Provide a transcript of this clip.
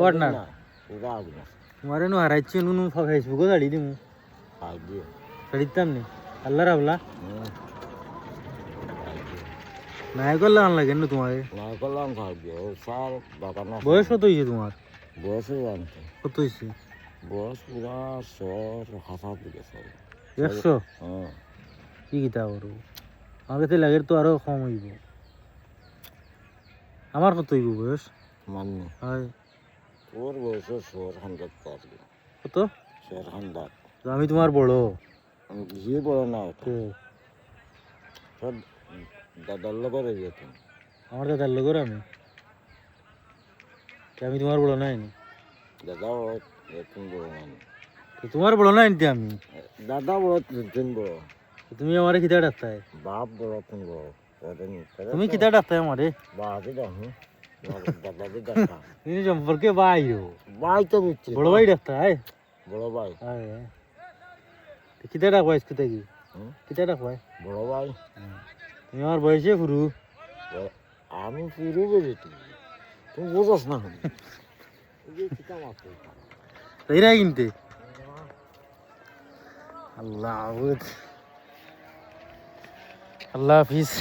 ওর না পুরা আগুন আছে তোমারে নো হারাইছে নুনু ফেসবুকে ছাড়ি দিমু খাই দিয়ে ছাড়িতাম নি আল্লাহ রাবলা খাই দিয়ে নাই করলে আন লাগে না তোমারে না করলাম খাই দিয়ে ও স্যার বাবা না বয়স কত হয়েছে তোমার বয়সে জানতে কত হয়েছে বয়স পুরা শহর হাসা দিকে সব 100 হ্যাঁ কি কিতা করবো আমার কাছে লাগে তো আরো কম হইব আমার কত হইব বয়স মান্য হয় তোর বয়সে শহর খান্দার তার কত শহর খান্দার তো আমি তোমার বড় আমি বিয়ে বড় না কে তোর দাদার লোকের যেত আমার দাদার লোকের আমি কে আমি তোমার বড় নাই দাদাও তুমি বড় মানে তো তোমার বড় নাই নি আমি দাদা বড় তুমি বড় তো তুমি আমারে কিতা ডাকতাই বাপ বড় তুমি বড় তুমি কিতা ডাকতাই আমারে বাপই দেখো দাদাকে দেখা তুমি সম্পর্কে ভাই হো ভাই তো বুঝছি বড় ভাই ডাকতাই বড় ভাই হয় তো কিতা ডাকবাই কিতা কি কিতা ডাকবাই বড় ভাই তুমি আমার বয়সে ফুরু আমি পুরো বেরিয়েছি তুমি বোঝাস না তাই না কিনতে আল্লাহ আল্লাহ হাফিজ